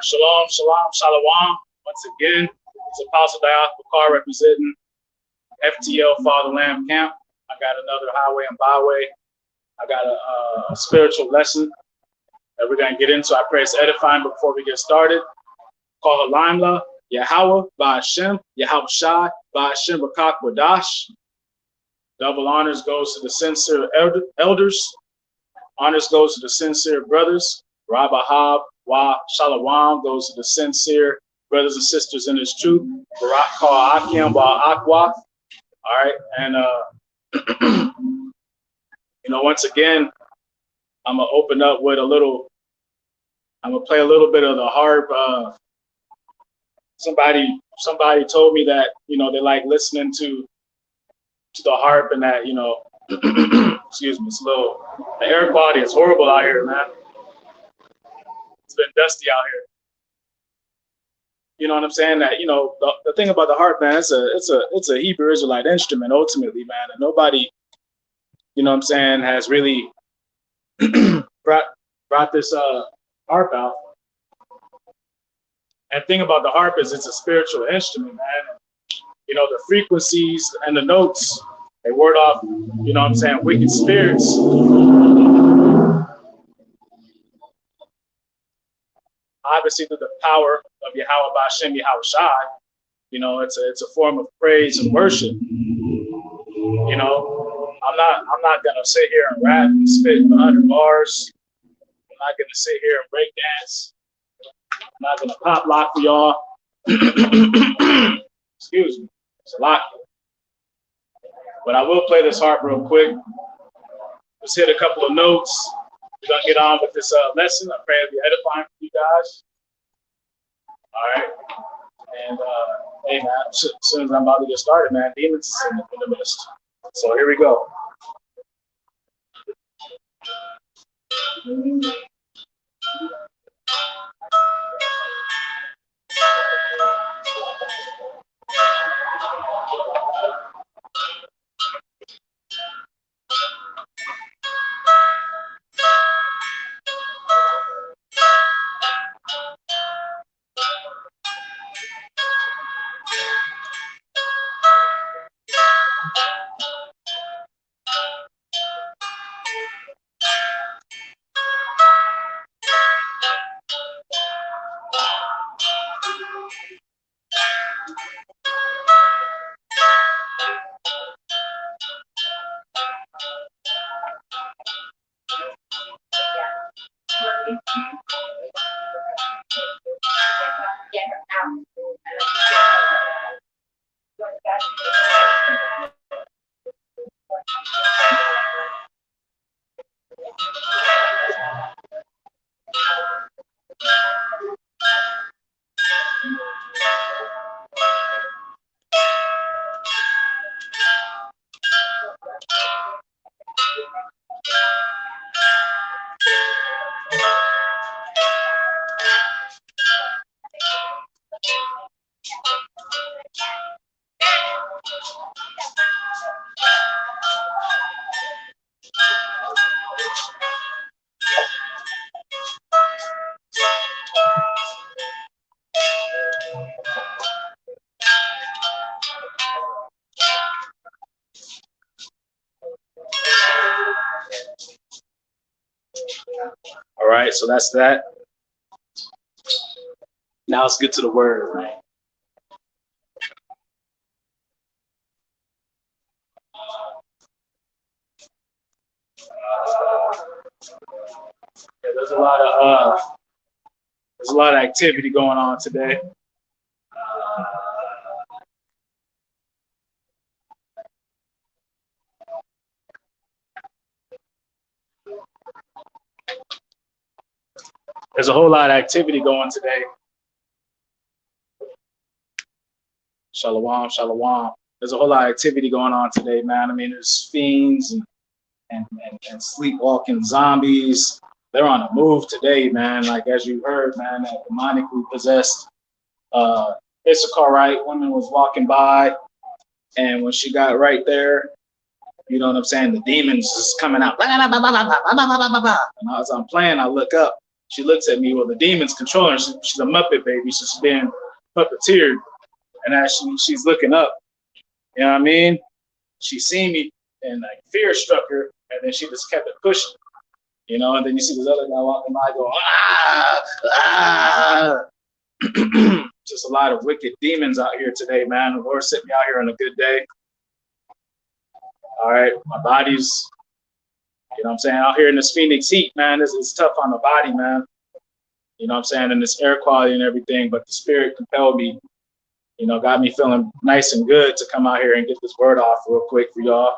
Shalom, shalom, shalom. Once again, it's Apostle Diaspora representing FTL Fatherland Camp. I got another highway and byway. I got a spiritual lesson that we're going to get into. I pray it's edifying before we get started. Call Halimla, Yahweh, Ba'ashem, Yahweh Shai, Ba'ashem Rakak Wadash. Double honors goes to the sincere elders. Honors goes to the sincere brothers. Rabahab, Wa Shalawam goes to the sincere brothers and sisters in his truth. Barak Ka Akim Wa Akwa. All right, and once again, I'm gonna open up with a little. I'm gonna play a little bit of the harp. Somebody told me that they like listening to the harp, and that excuse me, it's a little. The air quality is horrible out here, man. It's been dusty out here. You know what I'm saying? That the thing about the harp, man, it's a Hebrew Israelite instrument ultimately, man, and nobody, has really brought this harp out. And the thing about the harp is it's a spiritual instrument, man. The frequencies and the notes, they ward off, wicked spirits. Obviously, through the power of Yahweh Ba'ashem Yahweh Shai, it's a form of praise and worship. I'm not gonna sit here and rap and spit 100 bars. I'm not gonna sit here and break dance. I'm not gonna pop lock for y'all. Excuse me, it's a lot. But I will play this harp real quick. Let's hit a couple of notes. We're gonna get on with this lesson. I pray it'll be edifying for you guys. All right. And hey, man, as soon as I'm about to get started, man, demons is in the midst. So here we go. All right, so that's that. Now let's get to the word, right? Yeah, there's a lot of activity going on today. There's a whole lot of activity going today. Shalom, shalom. There's a whole lot of activity going on today, man. I mean, there's fiends and sleepwalking zombies. They're on the move today, man. Like, as you heard, man, that demonically possessed Issacharite woman was walking by, and when she got right there, you know what I'm saying, the demons is coming out. And as I'm playing, I look up. She looks at me. Well, the demon's controlling her. She's a Muppet baby. So she's being puppeteered. And as she's looking up, you know what I mean? She seen me and like fear struck her. And then she just kept it pushing, you know? And then you see this other guy walking by going, ah, ah. Just a lot of wicked demons out here today, man. The Lord sent me out here on a good day. All right. My body's, you know what I'm saying, out here in this Phoenix heat, man. It's tough on the body, man. You know what I'm saying? And this air quality and everything, but the spirit compelled me, you know, got me feeling nice and good to come out here and get this word off real quick for y'all.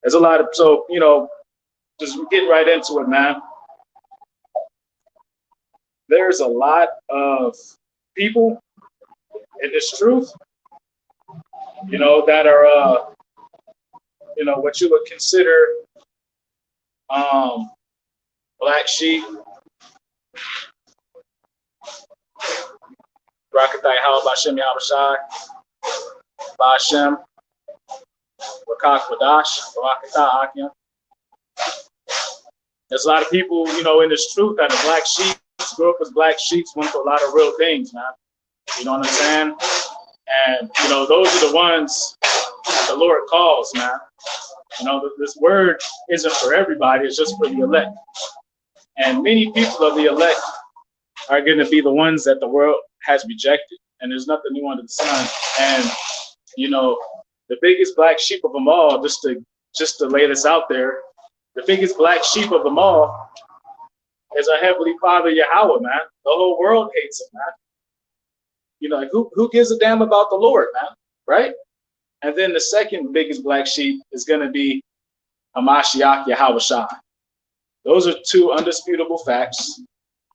There's a lot of, so, you know, just get right into it, man. There's a lot of people in this truth, you know, that are, you know, what you would consider black sheep. Rakatai Hal Bashem Yahushai, Bashem, Rakak Wadash, Rakata Akim. There's a lot of people, you know, in this truth that the black sheep grew up as black sheep, went through a lot of real things, man. You know what I'm saying? And, you know, those are the ones that the Lord calls, man. You know, this word isn't for everybody, it's just for the elect. And many people of the elect are going to be the ones that the world has rejected. And there's nothing new under the sun. And, you know, the biggest black sheep of them all, just to lay this out there, the biggest black sheep of them all is our Heavenly Father, Yahweh, man. The whole world hates him, man. You know, like who gives a damn about the Lord, man, right? And then the second biggest black sheep is going to be Hamashiach Yahushua. Those are two undisputable facts.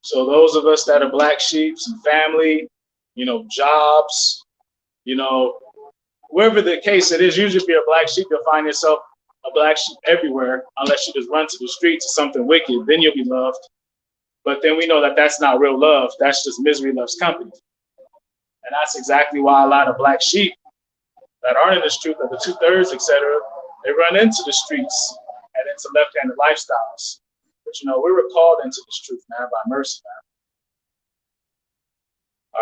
So those of us that are black sheeps and family, you know, jobs, you know, wherever the case it is, usually if you're a black sheep, you'll find yourself a black sheep everywhere, unless you just run to the streets or something wicked, then you'll be loved. But then we know that that's not real love. That's just misery loves company. And that's exactly why a lot of black sheep that aren't in this truth, of the 2/3, etc., they run into the streets and into left-handed lifestyles. But, you know, we were called into this truth, man, by mercy, man.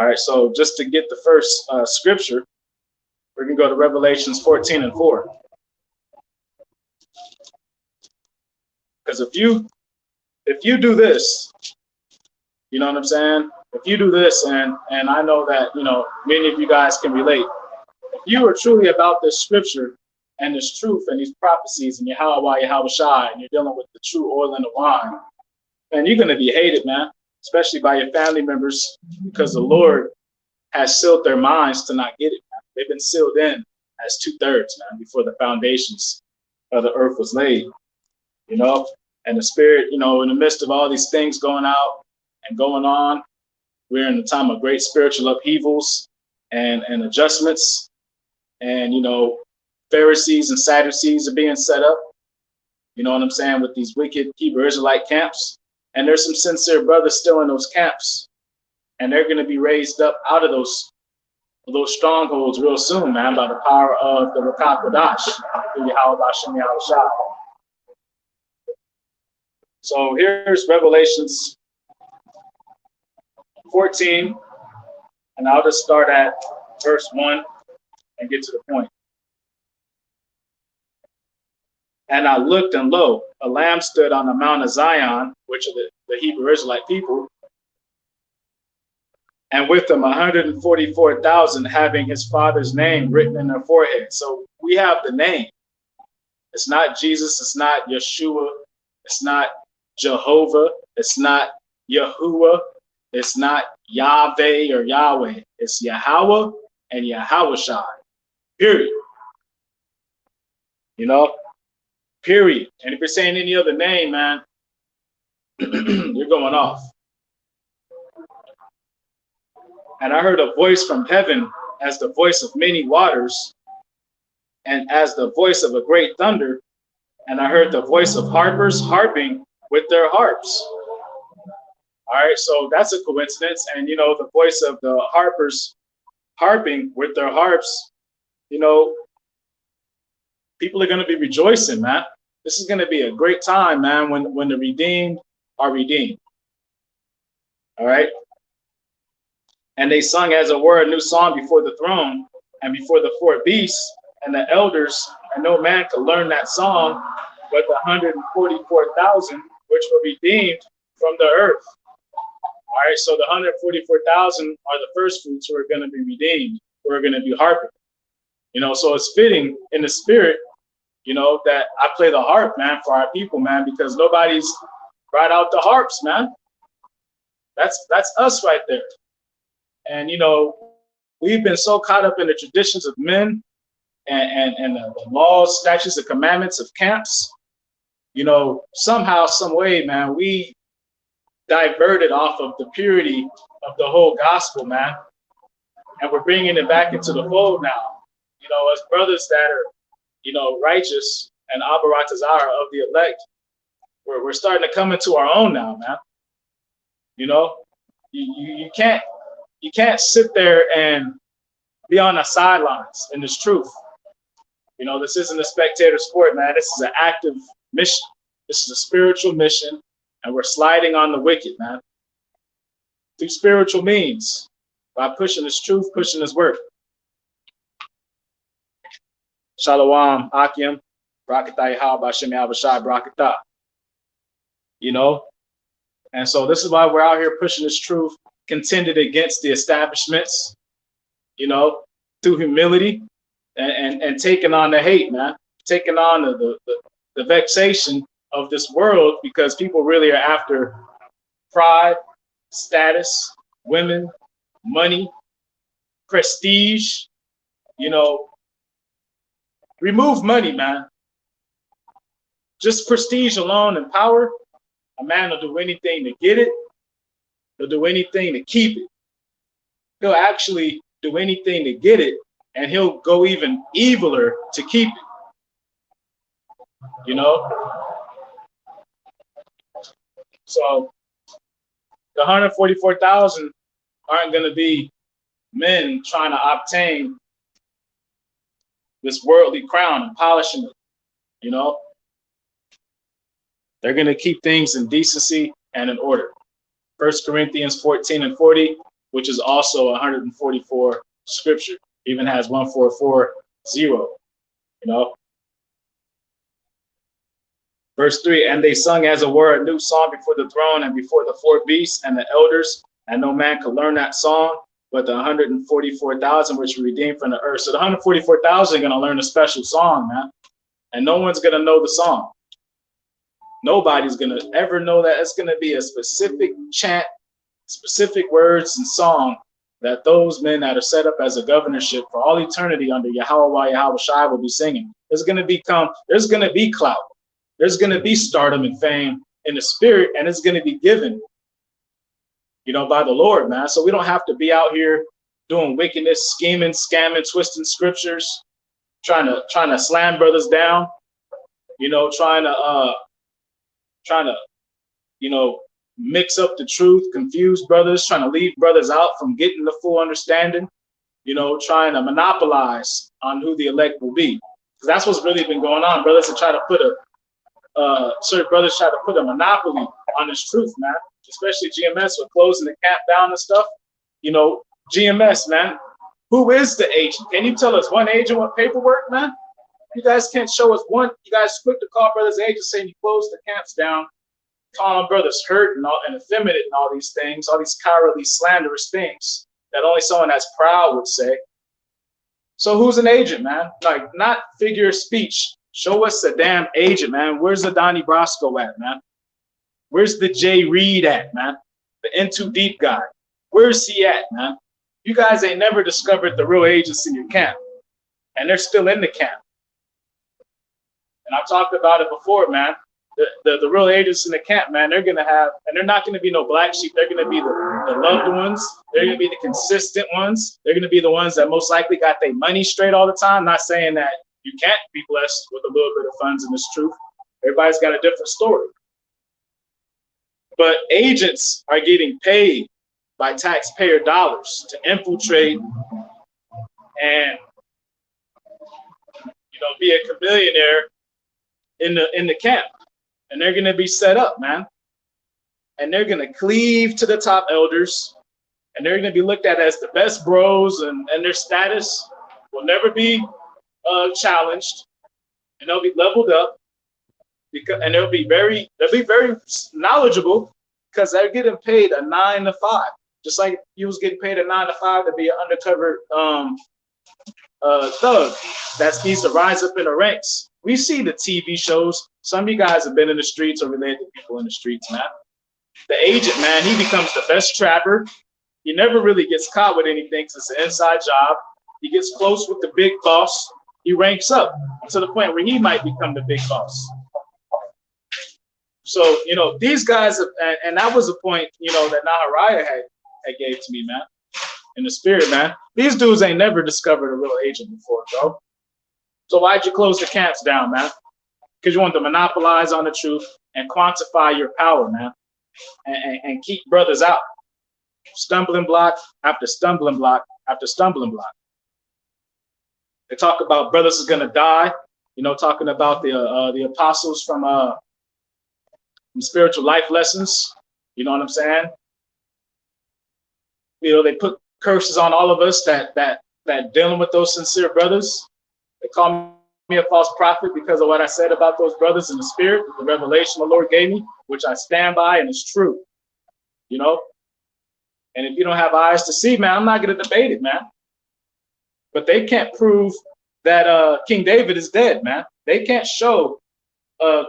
All right, so just to get the first scripture, we're going to go to Revelations 14:4. Because if you do this, you know what I'm saying? If you do this, and I know that, you know, many of you guys can relate. If you are truly about this scripture and this truth and these prophecies and Yahweh, Yahushua, and you're dealing with the true oil and the wine, then you're going to be hated, man, especially by your family members, because the Lord has sealed their minds to not get it, man. They've been sealed in as 2/3, man, before the foundations of the earth was laid, you know? And the spirit, you know, in the midst of all these things going out and going on, we're in a time of great spiritual upheavals and adjustments. And, you know, Pharisees and Sadducees are being set up, you know what I'm saying, with these wicked Hebrew Israelite camps. And there's some sincere brothers still in those camps. And they're going to be raised up out of those strongholds real soon, man, by the power of the Rakak Wadash, through Yahweh Bashem Yahushua. So here's Revelations 14, and I'll just start at verse 1 and get to the point. And I looked, and lo, a lamb stood on the Mount of Zion, which are the Hebrew Israelite people, and with them 144,000 having his father's name written in their forehead. So we have the name. It's not Jesus, it's not Yeshua, it's not Jehovah, it's not Yahuwah, it's not Yahweh or Yahweh. It's Yahweh and Yahushua. Period. You know? Period. And if you're saying any other name, man, you're going off. And I heard a voice from heaven as the voice of many waters and as the voice of a great thunder. And I heard the voice of harpers harping with their harps. All right, so that's a coincidence. And, you know, the voice of the harpers harping with their harps, you know, people are going to be rejoicing, man. This is going to be a great time, man, when the redeemed are redeemed. All right. And they sung as it were a new song before the throne and before the four beasts and the elders, and no man could learn that song but the 144,000 which were redeemed from the earth. All right, so the 144,000 are the first fruits who are going to be redeemed, who are going to be harping. So it's fitting in the spirit, that I play the harp, man, for our people, man, because nobody's brought out the harps, man. That's us right there. And we've been so caught up in the traditions of men and the laws, statutes, and commandments of camps. Somehow, some way, man, we diverted off of the purity of the whole gospel, man, and we're bringing it back into the fold now. As brothers that are, righteous and Abaratazara of the elect, we're starting to come into our own now, man. You can't sit there and be on the sidelines in this truth. This isn't a spectator sport, man. This is an active mission. This is a spiritual mission, and we're sliding on the wicked, man, through spiritual means, by pushing this truth, pushing this word. Shalom, Akim, Brakatah Yahal, Bashem Abashai, Brakatah. And so this is why we're out here pushing this truth, contended against the establishments, through humility and taking on the hate, man, taking on the vexation of this world, because people really are after pride, status, women, money, prestige. Remove money, man. Just prestige alone and power. A man will do anything to get it. He'll do anything to keep it. He'll actually do anything to get it, and he'll go even eviler to keep it. So the 144,000 aren't going to be men trying to obtain this worldly crown and polishing it. They're going to keep things in decency and in order. 1 Corinthians 14 and 40, which is also 144 scripture, even has 1440. Verse 3, and they sung as it were a new song before the throne and before the four beasts and the elders, and no man could learn that song but the 144,000 which were redeemed from the earth. So the 144,000 are going to learn a special song, man. And no one's going to know the song. Nobody's going to ever know that. It's going to be a specific chant, specific words and song that those men that are set up as a governorship for all eternity under Yahweh Yahweh Shai will be singing. There's going to be clout. There's going to be stardom and fame in the spirit, and it's going to be given, by the Lord, man. So we don't have to be out here doing wickedness, scheming, scamming, twisting scriptures, trying to slam brothers down, trying to mix up the truth, confuse brothers, trying to leave brothers out from getting the full understanding, trying to monopolize on who the elect will be. Because that's what's really been going on. Brothers are trying to put certain brothers try to put a monopoly on this truth, man. Especially GMS with closing the camp down and stuff. GMS, man. Who is the agent? Can you tell us one agent with paperwork, man? You guys can't show us one. You guys quick to call brothers agents saying you closed the camps down, calling brothers hurt and effeminate and all these things, all these cowardly, slanderous things that only someone that's proud would say. So who's an agent, man? Like, not figure of speech. Show us a damn agent, man. Where's the Donnie Brasco at, man? Where's the Jay Reed at, man? The Into Deep guy. Where's he at, man? You guys ain't never discovered the real agents in your camp. And they're still in the camp. And I've talked about it before, man. The real agents in the camp, man, they're going to have, and they're not going to be no black sheep. They're going to be the loved ones. They're going to be the consistent ones. They're going to be the ones that most likely got their money straight all the time. Not saying that you can't be blessed with a little bit of funds in this truth. Everybody's got a different story. But agents are getting paid by taxpayer dollars to infiltrate and be a chameleonaire in the camp. And they're going to be set up, man. and they're gonna cleave to the top elders, and they're gonna be looked at as the best bros, and their status will never be challenged, and they'll be leveled up because, and they'll be very knowledgeable because they're getting paid a 9 to 5, just like you was getting paid a 9 to 5 to be an undercover thug that needs to rise up in the ranks. We see the TV shows. Some of you guys have been in the streets or related to people in the streets, man. The agent, man, he becomes the best trapper. He never really gets caught with anything because it's an inside job. He gets close with the big boss. He ranks up to the point where he might become the big boss. So, these guys, and that was a point, that Nahariah had gave to me, man, in the spirit, man. These dudes ain't never discovered a real agent before, bro. So why'd you close the camps down, man? Because you want to monopolize on the truth and quantify your power, man, and keep brothers out. Stumbling block after stumbling block after stumbling block. They talk about brothers is gonna die, talking about the apostles from spiritual life lessons. You know what I'm saying? They put curses on all of us that dealing with those sincere brothers. They call me a false prophet because of what I said about those brothers in the spirit, the revelation the Lord gave me, which I stand by, and it's true. And if you don't have eyes to see, man, I'm not going to debate it, man. But they can't prove that King David is dead, man. They can't show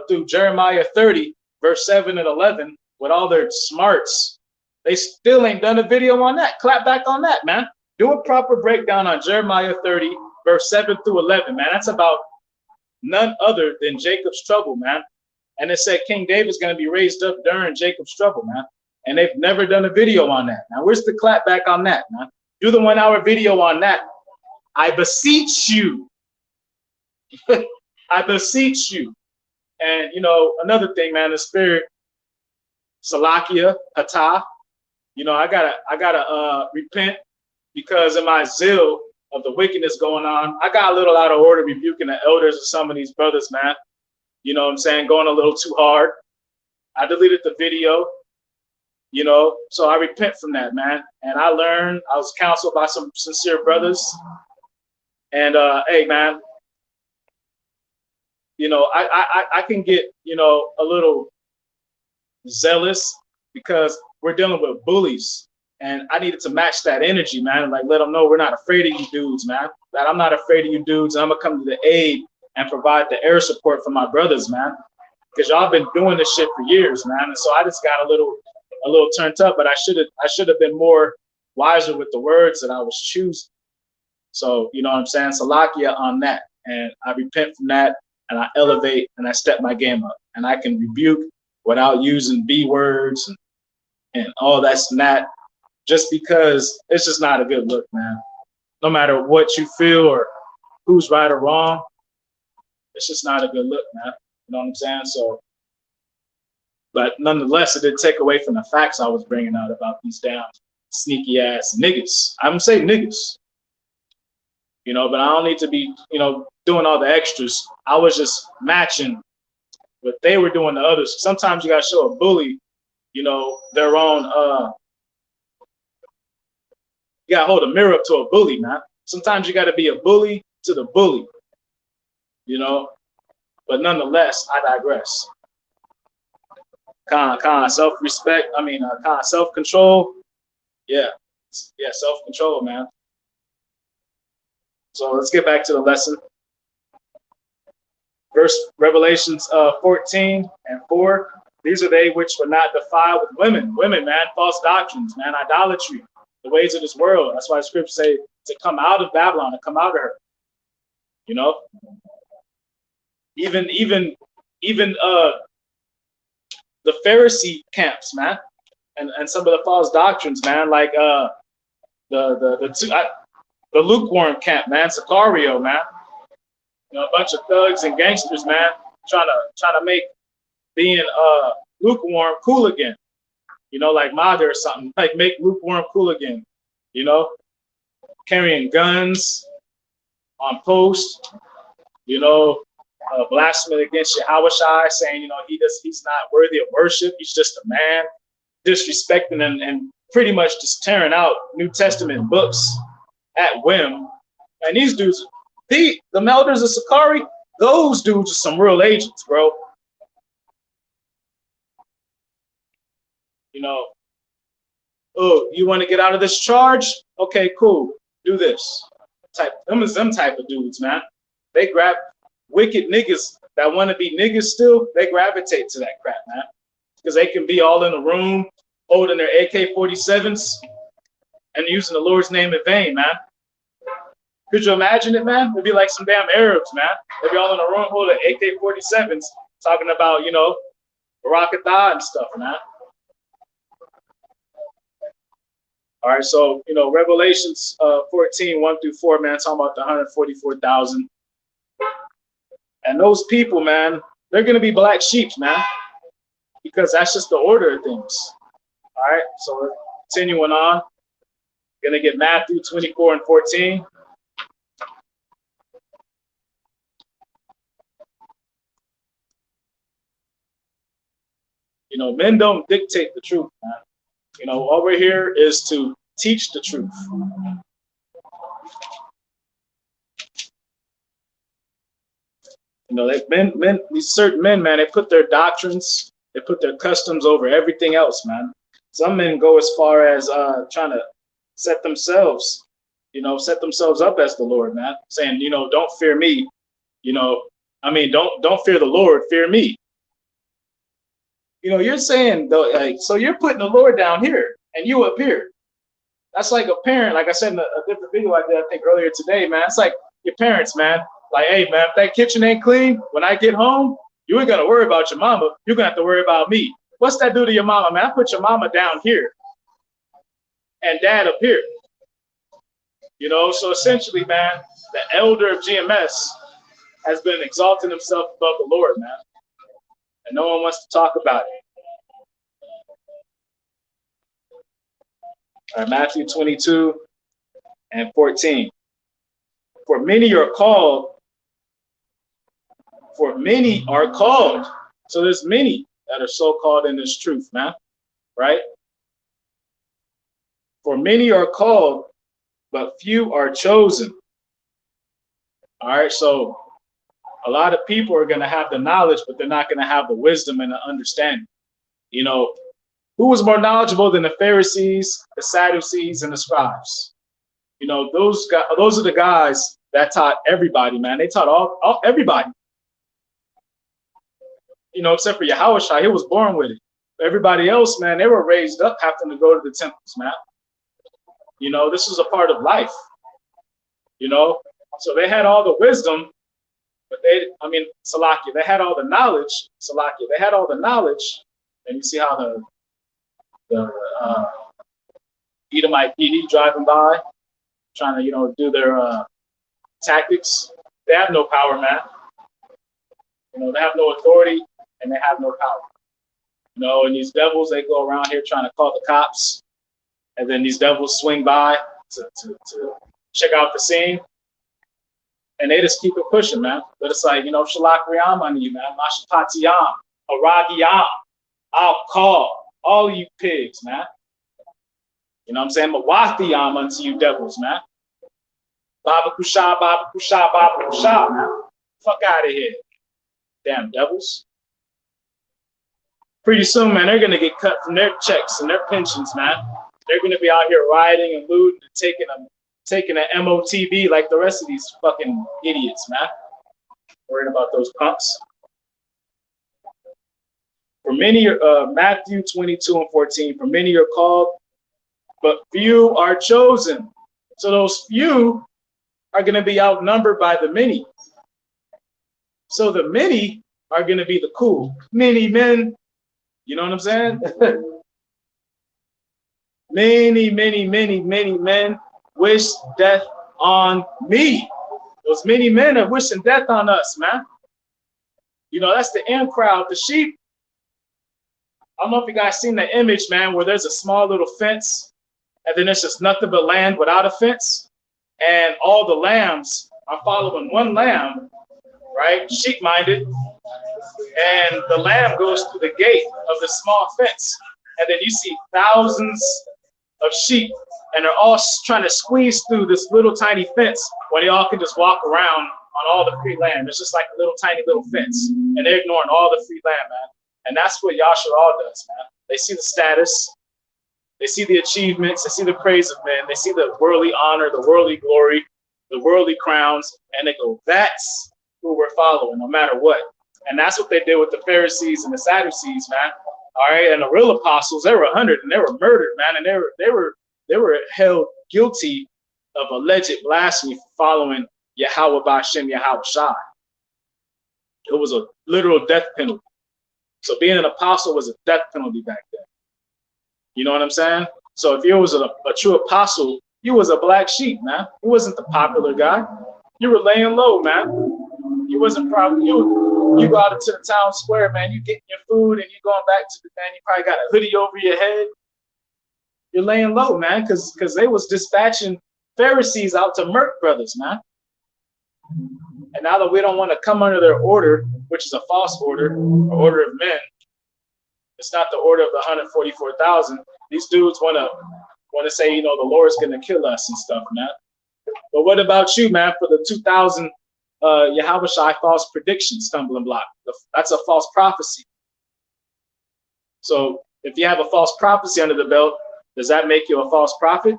through Jeremiah 30, verse 7 and 11, with all their smarts. They still ain't done a video on that. Clap back on that, man. Do a proper breakdown on Jeremiah 30, verse 7 through 11, man. That's about none other than Jacob's trouble, man. And it said King David's going to be raised up during Jacob's trouble, man. And they've never done a video on that. Now, where's the clap back on that, man? Do the 1 hour video on that. I beseech you. I beseech you. And, another thing, man, the spirit, Salakia, Hatah, I gotta repent because in my zeal of the wickedness going on, I got a little out of order rebuking the elders of some of these brothers, man. You know what I'm saying? Going a little too hard. I deleted the video. So I repent from that, man. And I learned, I was counseled by some sincere brothers. And hey, man, I can get, a little zealous because we're dealing with bullies. And I needed to match that energy, man. Like, let them know we're not afraid of you dudes, man. That I'm not afraid of you dudes. And I'm going to come to the aid and provide the air support for my brothers, man. Because y'all been doing this shit for years, man. And so I just got a little turned up, but I should have been more wiser with the words that I was choosing. So, you know what I'm saying? Salakia on that. And I repent from that, and I elevate, and I step my game up. And I can rebuke without using B words and all that's not, just because it's just not a good look, man. No matter what you feel or who's right or wrong, it's just not a good look, man. You know what I'm saying? So, but nonetheless, it didn't take away from the facts I was bringing out about these damn sneaky ass niggas. I don't say niggas, but I don't need to be, doing all the extras. I was just matching what they were doing to others. Sometimes you got to show a bully, their own, you got to hold a mirror up to a bully, man. Sometimes you got to be a bully to the bully, but nonetheless, I digress. Self-respect. Self-control. Yeah, self-control, man. So let's get back to the lesson. Revelations 14 and 4. These are they which were not defiled with women. Women, man, false doctrines, man, idolatry, the ways of this world. That's why the scriptures say to come out of Babylon, to come out of her. Even the Pharisee camps, man, and some of the false doctrines, man, like the lukewarm camp, man, Sicario, man, a bunch of thugs and gangsters, man, trying to make being lukewarm cool again, like MAGA or something, like make lukewarm cool again, carrying guns on post, blasphemy against Yahushua, saying, he's not worthy of worship. He's just a man. disrespecting and pretty much just tearing out New Testament books at whim. And these dudes, the Melders of Sakari, those dudes are some real agents, bro. You know, oh, you want to get out of this charge? Okay, cool. Do this. Them type of dudes, man. They grab wicked niggas that want to be niggas still. They gravitate to that crap, man, because they can be all in a room holding their AK-47s and using the Lord's name in vain, man. Could you imagine it, man? It'd be like some damn Arabs, man. They'd be all in a room holding AK-47s, talking about, you know, Barakatah and stuff, man. All right, so, you know, Revelations 14, 1 through 4, man, talking about the 144,000. And those people, man, they're going to be black sheep, man, because that's just the order of things. All right, so we're continuing on. Going to get Matthew 24 and 14. You know, men don't dictate the truth, man. You know, all we're here is to teach the truth. You know, these certain men, man, they put their doctrines, they put their customs over everything else, man. Some men go as far as trying to set themselves up as the Lord, man, saying, you know, don't fear me. You know, I mean, don't fear the Lord, fear me. You know, you're saying, though, like, so you're putting the Lord down here and you up here. That's like a parent, like I said in a different video I did, I think earlier today, man. It's like your parents, man. Like, hey, man, if that kitchen ain't clean, when I get home, you ain't gonna worry about your mama. You're gonna have to worry about me. What's that do to your mama, man? I put your mama down here and dad up here. You know, so essentially, man, the elder of GMS has been exalting himself above the Lord, man. And no one wants to talk about it. All right, Matthew 22 and 14. For many are called. For many are called. So there's many that are so called in this truth, man. Right? For many are called, but few are chosen. All right, so a lot of people are going to have the knowledge, but they're not going to have the wisdom and the understanding. You know, who was more knowledgeable than the Pharisees, the Sadducees, and the scribes? You know, those are the guys that taught everybody, man. They taught everybody. You know, except for Yahushua, he was born with it. Everybody else, man, they were raised up having to go to the temples, man. You know, this was a part of life. You know, so they had all the wisdom. But Salakia, they had all the knowledge. Salakia, they had all the knowledge. And you see how the Edomite PD driving by, trying to, you know, do their tactics. They have no power, man. You know, they have no authority and they have no power. You know, and these devils, they go around here trying to call the cops. And then these devils swing by to check out the scene. And they just keep it pushing, man. But it's like, you know, Shalak Riyam on you, man. Mashpatiyam, Aragiyam, I'll call all you pigs, man. You know what I'm saying? Mawathiyam unto you devils, man. Baba Kusha, Baba Kusha, Baba Kusha, man. Fuck out of here. Damn devils. Pretty soon, man, they're going to get cut from their checks and their pensions, man. They're going to be out here rioting and looting and taking an MOTB like the rest of these fucking idiots, man. Worried about those punks. For many, Matthew 22 and 14, for many are called, but few are chosen. So those few are going to be outnumbered by the many. So the many are going to be the cool. Many men, you know what I'm saying? Many men wish death on me. Those many men are wishing death on us, man. You know, that's the in crowd. The sheep, I don't know if you guys seen the image, man, where there's a small little fence and then there's just nothing but land without a fence. And all the lambs are following one lamb, right? Sheep-minded. And the lamb goes through the gate of the small fence. and then you see thousands of sheep, and they're all trying to squeeze through this little tiny fence when they all can just walk around on all the free land. It's just like a little tiny little fence, and they're ignoring all the free land, man. And that's what Yahshua all does, man. They see the status, they see the achievements, they see the praise of men, they see the worldly honor, the worldly glory, the worldly crowns, and they go, that's who we're following, no matter what. And that's what they did with the Pharisees and the Sadducees, man. All right, and the real apostles, they were 100 and they were murdered, man, and they were held guilty of alleged blasphemy for following Yahweh Ba'Shem Yahweh Shai. It was a literal death penalty. So being an apostle was a death penalty back then. You know what I'm saying? So if you was a true apostle, you was a black sheep, man. You wasn't the popular guy. You were laying low, man. You wasn't probably you go out into the town square, man. You getting your food and you going back to the man. You probably got a hoodie over your head. You're laying low, man, because they was dispatching Pharisees out to murk brothers, man. And now that we don't want to come under their order, which is a false order, or order of men, it's not the order of the 144,000. These dudes want to say, you know, the Lord's going to kill us and stuff, man. But what about you, man? For the 2000 Yahweh Shai false prediction stumbling block, that's a false prophecy. So if you have a false prophecy under the belt, does that make you a false prophet?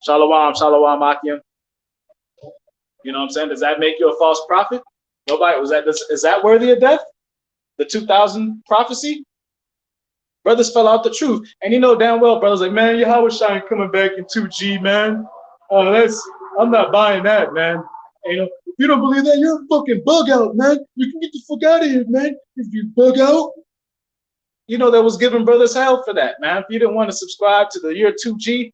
Shalom, shalom, Akim. You know what I'm saying? Does that make you a false prophet? Nobody is that worthy of death? The 2000 prophecy? Brothers fell out the truth. And you know damn well, brothers like, man, Yahweh Shai coming back in 2G, man. I'm not buying that, man. And, you know, if you don't believe that, you're a fucking bug out, man. You can get the fuck out of here, man. If you bug out. You know, they was giving brothers hell for that, man. If you didn't want to subscribe to the year 2G,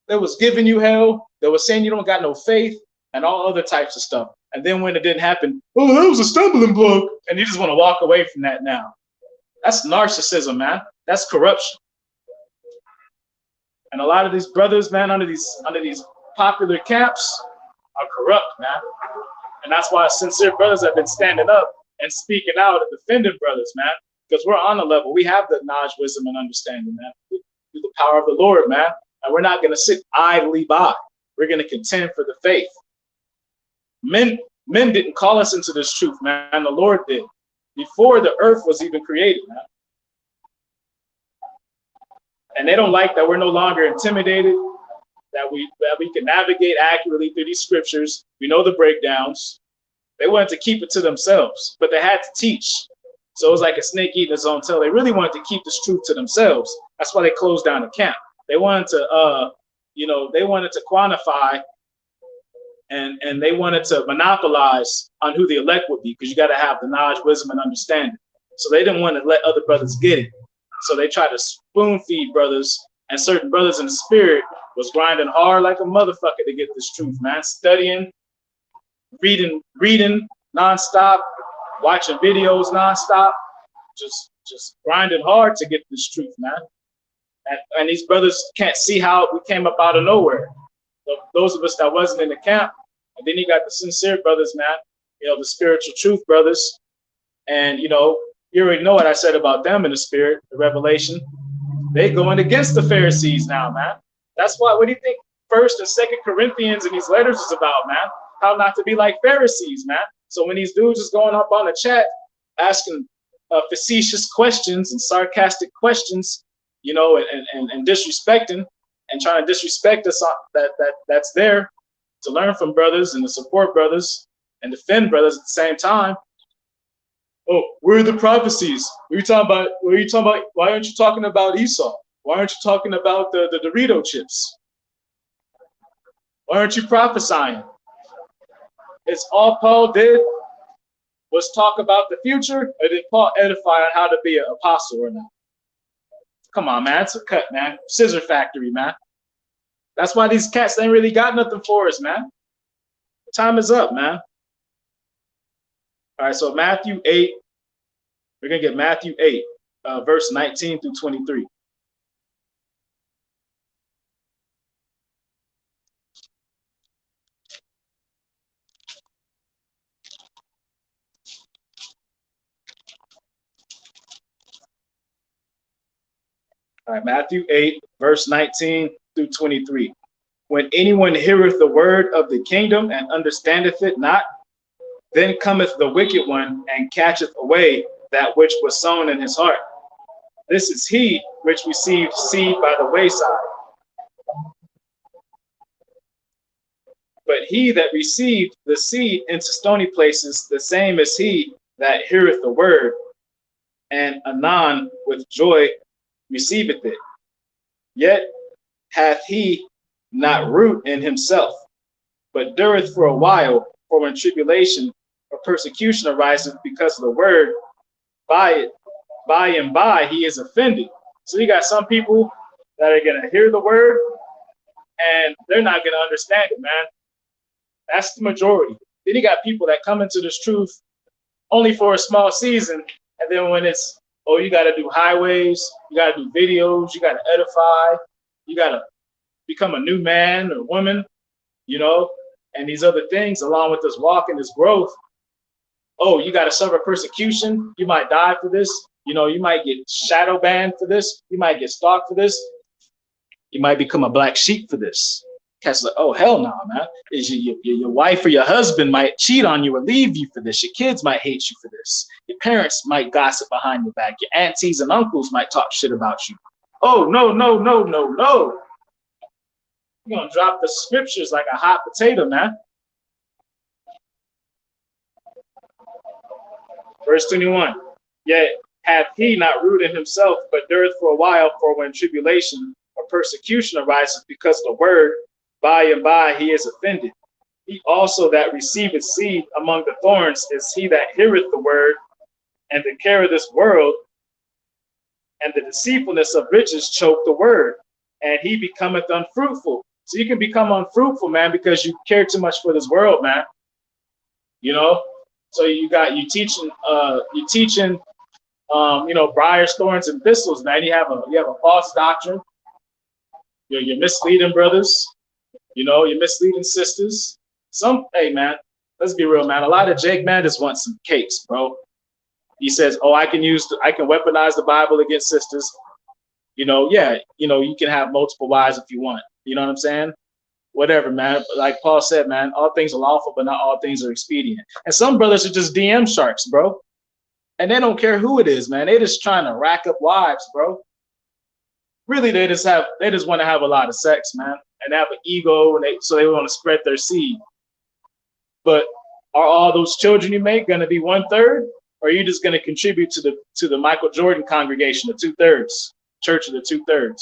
they was giving you hell. They was saying you don't got no faith and all other types of stuff. And then when it didn't happen, oh, that was a stumbling block. And you just want to walk away from that now. That's narcissism, man. That's corruption. And a lot of these brothers, man, under these popular camps are corrupt, man. And that's why sincere brothers have been standing up and speaking out and defending brothers, man. Because we're on a level. We have the knowledge, wisdom, and understanding, man. Through the power of the Lord, man. And we're not going to sit idly by. We're going to contend for the faith. Men didn't call us into this truth, man. The Lord did. Before the earth was even created, man. And they don't like that we're no longer intimidated, that we can navigate accurately through these scriptures. We know the breakdowns. They wanted to keep it to themselves, but they had to teach. So it was like a snake eating its own tail. They really wanted to keep this truth to themselves. That's why they closed down the camp. They wanted to, they wanted to quantify and they wanted to monopolize on who the elect would be, because you got to have the knowledge, wisdom, and understanding. So they didn't want to let other brothers get it. So they tried to spoon feed brothers, and certain brothers in the spirit was grinding hard like a motherfucker to get this truth, man. Studying, reading nonstop, watching videos nonstop, just grinding hard to get this truth, man. And these brothers can't see how we came up out of nowhere. So those of us that wasn't in the camp, and then you got the sincere brothers, man, you know, the spiritual truth brothers. And, you know, you already know what I said about them in the spirit, the revelation. They going against the Pharisees now, man. That's why, what do you think 1st and 2nd Corinthians and these letters is about, man? How not to be like Pharisees, man. So when these dudes is going up on the chat asking facetious questions and sarcastic questions, you know, and disrespecting and trying to disrespect us that's there to learn from brothers and to support brothers and defend brothers at the same time. Oh, where are the prophecies? What are you talking about? What are you talking about? Why aren't you talking about Esau? Why aren't you talking about the Dorito chips? Why aren't you prophesying? It's all Paul did was talk about the future, or did Paul edify on how to be an apostle or not? Come on, man. It's a cut, man. Scissor factory, man. That's why these cats ain't really got nothing for us, man. Time is up, man. All right, so Matthew 8. We're going to get Matthew 8, verse 19 through 23. All right, Matthew 8, verse 19 through 23. When anyone heareth the word of the kingdom and understandeth it not, then cometh the wicked one and catcheth away that which was sown in his heart. This is he which received seed by the wayside. But he that received the seed into stony places, the same is he that heareth the word, and anon with joy receiveth it. Yet hath he not root in himself, but dureth for a while. For when tribulation or persecution arises because of the word, by and by he is offended. So you got some people that are going to hear the word and they're not going to understand it, man. That's the majority. Then you got people that come into this truth only for a small season, and then when it's, oh, you got to do highways, you got to do videos, you got to edify, you got to become a new man or woman, you know, and these other things along with this walk and this growth. Oh, you got to suffer persecution. You might die for this. You know, you might get shadow banned for this. You might get stalked for this. You might become a black sheep for this. Cat's like, oh, hell no, man. Your wife or your husband might cheat on you or leave you for this. Your kids might hate you for this. Your parents might gossip behind your back. Your aunties and uncles might talk shit about you. Oh, no, no, no, no, no. You're going to drop the scriptures like a hot potato, man. Verse 21. Yet hath he not root in himself, but dureth for a while, for when tribulation or persecution arises because of the word, by and by he is offended. He also that receiveth seed among the thorns is he that heareth the word, and the care of this world and the deceitfulness of riches choke the word, and he becometh unfruitful. So you can become unfruitful, man, because you care too much for this world, man. You know, so you teaching, you know, briars, thorns, and thistles, man. You have a false doctrine. You're misleading brothers. You know, you're misleading sisters. Hey, man, let's be real, man. A lot of Jake, man, just wants some cakes, bro. He says, oh, I can weaponize the Bible against sisters. You know, yeah, you know, you can have multiple wives if you want. You know what I'm saying? Whatever, man. Like Paul said, man, all things are lawful, but not all things are expedient. And some brothers are just DM sharks, bro. And they don't care who it is, man. They just trying to rack up wives, bro. Really, they just want to have a lot of sex, man. And they have an ego, and so they want to spread their seed. But are all those children you make going to be 1/3? Or are you just going to contribute to the Michael Jordan congregation, the 2/3, church of the 2/3?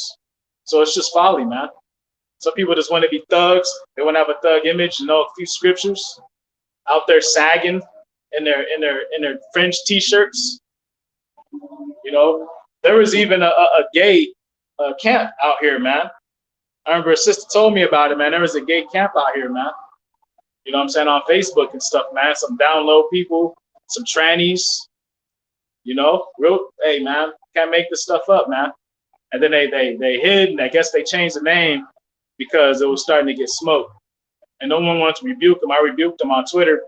So it's just folly, man. Some people just want to be thugs. They want to have a thug image, you know, a few scriptures out there sagging in their fringe t-shirts. You know, there was even a gay camp out here, man. I remember a sister told me about it, man. There was a gay camp out here, man. You know what I'm saying, on Facebook and stuff, man. Some down low people, some trannies, you know, hey, man, can't make this stuff up, man. And then they hid, and I guess they changed the name because it was starting to get smoked. And no one wanted to rebuke them. I rebuked them on Twitter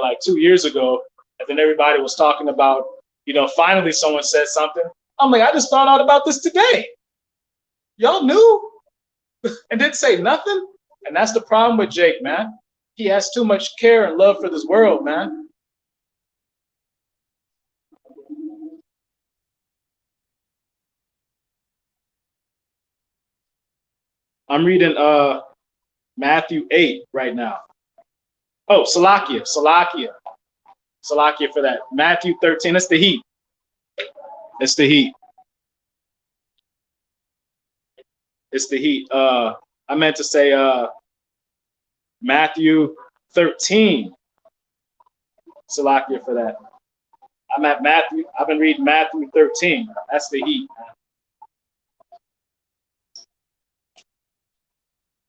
like 2 years ago. And then everybody was talking about, you know, finally someone said something. I'm like, I just found out about this today. Y'all knew and didn't say nothing? And that's the problem with Jake, man. He has too much care and love for this world, man. I'm reading Matthew 8 right now. Oh, Salakia for that. Matthew 13. That's the heat. It's the heat. It's the heat. I meant to say Matthew 13. Salakia for that. I'm at Matthew. I've been reading Matthew 13. That's the heat.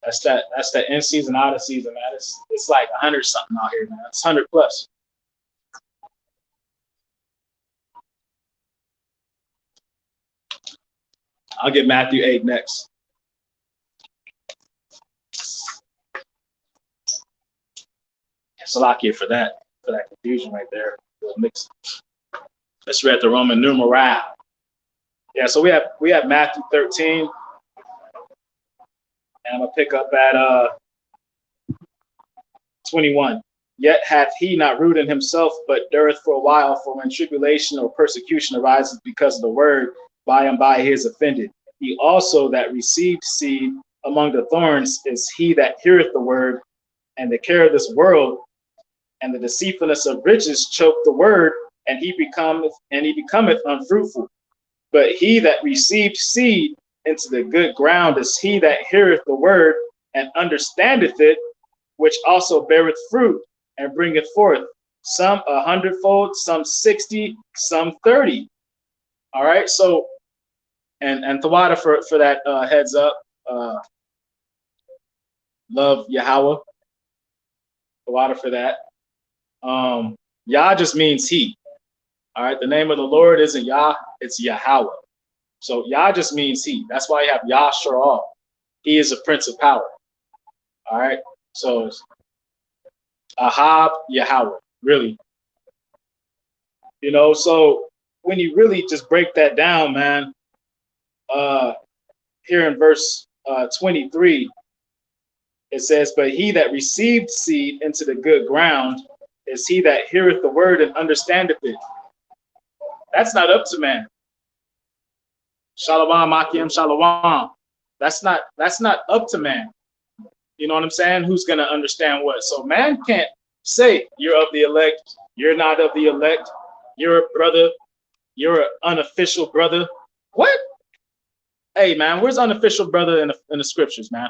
That's that in season, out of season, man. It's like 100 something out here, man. It's 100 plus. I'll get Matthew 8 next. Salakia for that confusion right there. Mix. Let's read the Roman numeral. Yeah, so we have Matthew 13, and I'm gonna pick up at 21. Yet hath he not rooted in himself, but dureth for a while, for when tribulation or persecution arises because of the word, by and by he is offended. He also that received seed among the thorns is he that heareth the word, and the care of this world and the deceitfulness of riches choke the word, and he becometh unfruitful. But he that received seed into the good ground is he that heareth the word and understandeth it, which also beareth fruit and bringeth forth some 100-fold, some 60, some 30. All right. So, and Tawada for that heads up. Love Yahweh. Tawada for that. Yah just means he. All right. The name of the Lord isn't Yah, it's Yahweh. So Yah just means he. That's why you have Yah Sha'al. He is a prince of power. All right. So Ahab Yahweh, really. You know, so when you really just break that down, man, here in verse 23, it says, but he that received seed into the good ground is he that heareth the word and understandeth it. That's not up to man. Shalom, Akim, Shalom. That's not up to man. You know what I'm saying? Who's gonna understand what? So man can't say you're of the elect, you're not of the elect, you're a brother, you're an unofficial brother. What? Hey man, where's unofficial brother in the scriptures, man?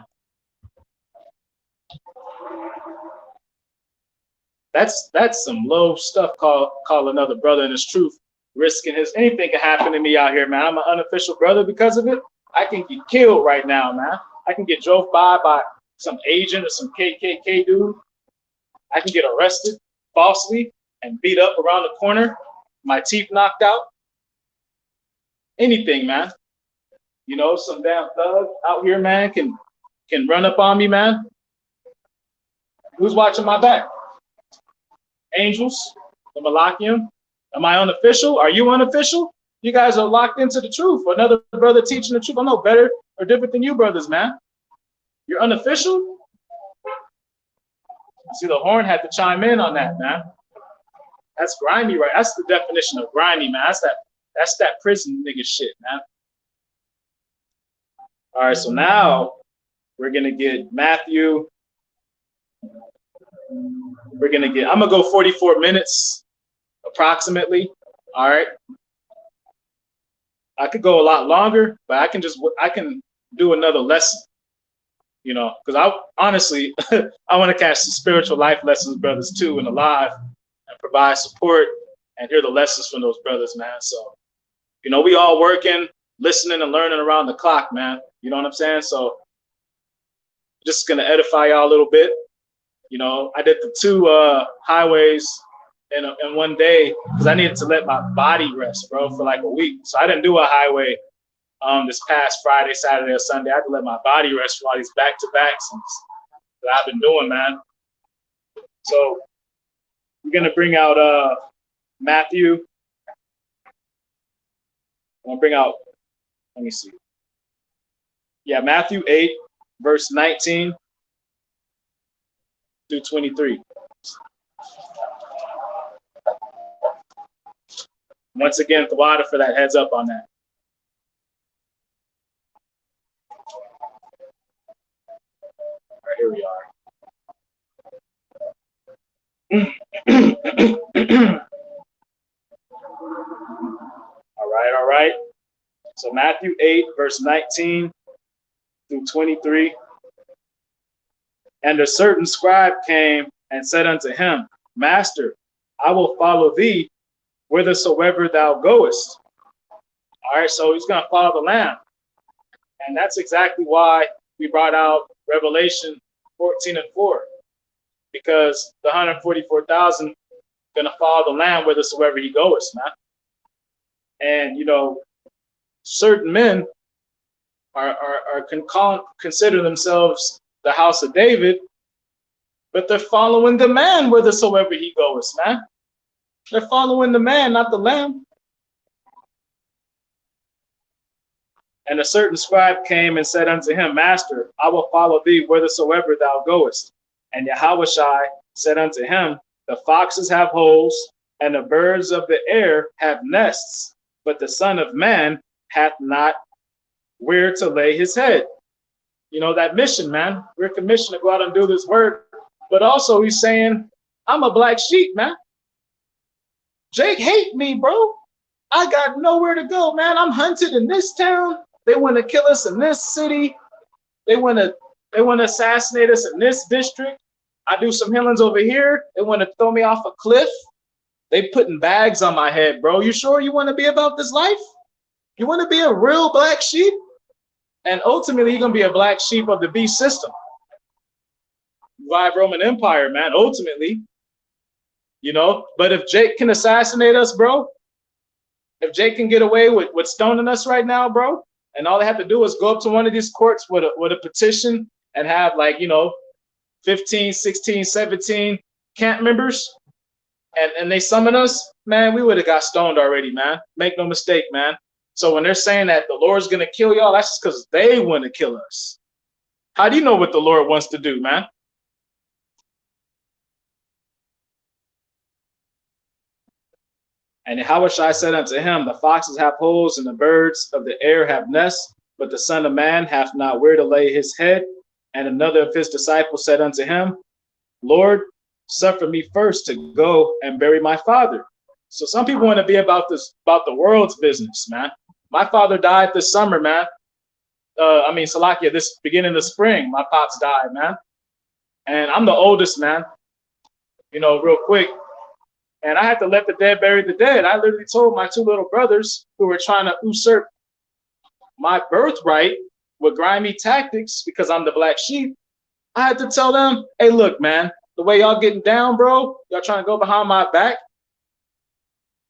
That's some low stuff. Call another brother in his truth, risking his anything can happen to me out here, man. I'm an unofficial brother because of it. I can get killed right now, man. I can get drove by some agent or some KKK dude. I can get arrested falsely and beat up around the corner, my teeth knocked out. Anything, man. You know, some damn thug out here, man, can run up on me, man. Who's watching my back? Angels, the Malachium. Am I unofficial? Are you unofficial? You guys are locked into the truth. Another brother teaching the truth. I'm no better or different than you brothers, man. You're unofficial? See, the horn had to chime in on that, man. That's grimy, right? That's the definition of grimy, man. That's that prison nigga shit, man. All right, so now we're gonna get Matthew. I'm gonna go 44 minutes approximately. All right. I could go a lot longer, but I can do another lesson, you know, because I honestly I want to catch the spiritual life lessons, brothers, too, in the live and provide support and hear the lessons from those brothers, man. So, you know, we all working, listening and learning around the clock, man. You know what I'm saying? So just gonna edify y'all a little bit. You know, I did the 2 highways in one day because I needed to let my body rest, bro, for like a week. So I didn't do a highway this past Friday, Saturday, or Sunday. I had to let my body rest for all these back-to-backs that I've been doing, man. So we're gonna bring out Matthew. I'm gonna bring out. Let me see. Yeah, Matthew 8, verse 19 through 23. Once again, Tawada for that heads up on that. All right, here we are. All right. So Matthew 8, verse 19 through 23. And a certain scribe came and said unto him, Master, I will follow thee whithersoever thou goest. All right, so he's going to follow the Lamb. And that's exactly why we brought out Revelation 14:4, because the 144,000 going to follow the Lamb whithersoever he goes, man. And, you know, certain men consider themselves the house of David, but they're following the man whithersoever he goes, man. They're following the man, not the Lamb. And a certain scribe came and said unto him, Master, I will follow thee whithersoever thou goest. And Yahushua said unto him, The foxes have holes, and the birds of the air have nests, but the Son of Man hath not where to lay his head. You know, that mission, man. We're commissioned to go out and do this work. But also he's saying, I'm a black sheep, man. Jake hate me, bro. I got nowhere to go, man. I'm hunted in this town. They want to kill us in this city. They want to assassinate us in this district. I do some healings over here. They want to throw me off a cliff. They putting bags on my head, bro. You sure you want to be about this life? You want to be a real black sheep? And ultimately, you're going to be a black sheep of the beast system. Revive Roman Empire, man, ultimately. You know, but if Jake can assassinate us, bro, if Jake can get away with stoning us right now, bro, and all they have to do is go up to one of these courts with a petition and have, like, you know, 15, 16, 17 camp members, and they summon us, man, we would have got stoned already, man. Make no mistake, man. So when they're saying that the Lord's going to kill y'all, that's just because they want to kill us. How do you know what the Lord wants to do, man? And Yahushua said unto him, The foxes have holes, and the birds of the air have nests, but the Son of Man hath not where to lay his head. And another of his disciples said unto him, Lord, suffer me first to go and bury my father. So some people want to be about the world's business, man. My father died this summer, man. Salakia, this beginning of spring, my pops died, man. And I'm the oldest, man. You know, real quick. And I had to let the dead bury the dead. I literally told my two little brothers who were trying to usurp my birthright with grimy tactics because I'm the black sheep. I had to tell them, hey, look, man, the way y'all getting down, bro, y'all trying to go behind my back,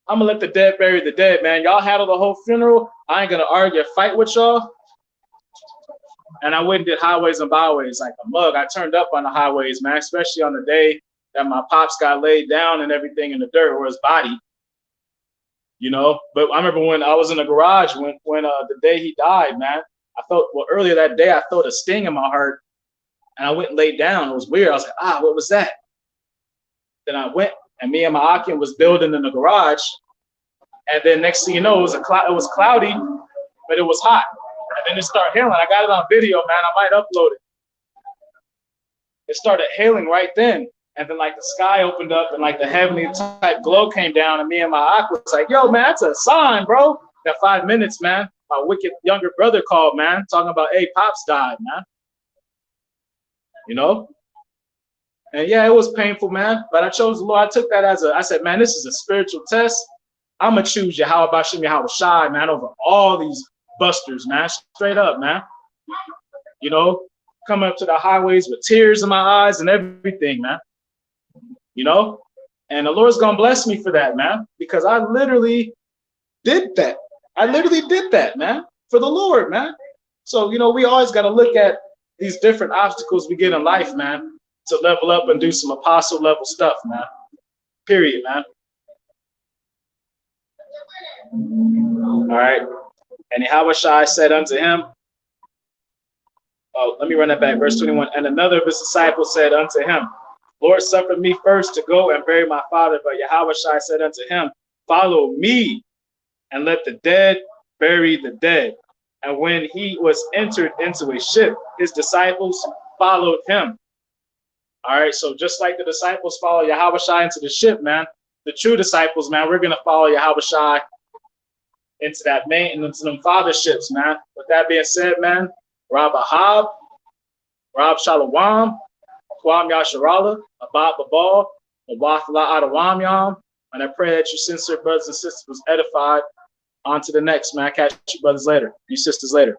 I'm going to let the dead bury the dead, man. Y'all handle the whole funeral. I ain't going to argue or fight with y'all. And I went and did highways and byways like a mug. I turned up on the highways, man, especially on the day that my pops got laid down and everything in the dirt, or his body, you know. But I remember when I was in the garage when the day he died, man, I felt, well, earlier that day, I felt a sting in my heart, and I went and laid down. It was weird. I was like, what was that? Then I went, and me and my Akim was building in the garage, and then next thing you know, it was cloudy, but it was hot. And then it started hailing. I got it on video, man. I might upload it. It started hailing right then. And then, like, the sky opened up and, like, the heavenly type glow came down. And me and my Ak was like, yo, man, that's a sign, bro. That 5 minutes, man, my wicked younger brother called, man, talking about, hey, Pops died, man. You know? And, yeah, it was painful, man. But I chose the Lord. I took that I said, man, this is a spiritual test. I'm going to choose Yahushua, man, over all these busters, man. Straight up, man. You know? Coming up to the highways with tears in my eyes and everything, man. You know, and the Lord's gonna bless me for that, man, because I literally did that. I literally did that, man, for the Lord, man. So, you know, we always got to look at these different obstacles we get in life, man, to level up and do some apostle level stuff, man. Period, man. All right. And Yahushua said unto him, let me run that back, verse 21. And another of his disciples said unto him, Lord, suffer me first to go and bury my father. But Yahushua said unto him, follow me, and let the dead bury the dead. And when he was entered into a ship, his disciples followed him. All right, so just like the disciples follow Yahushua into the ship, man, the true disciples, man, we're going to follow Yahushua into that maintenance and them father ships, man. With that being said, man, Rab Ahab, Rab Shalom, Kwam Yasharala, Abad Babal, Awathla Adawam Yam. And I pray that you sincere brothers and sisters was edified. On to the next, man. Catch you brothers later. You sisters later.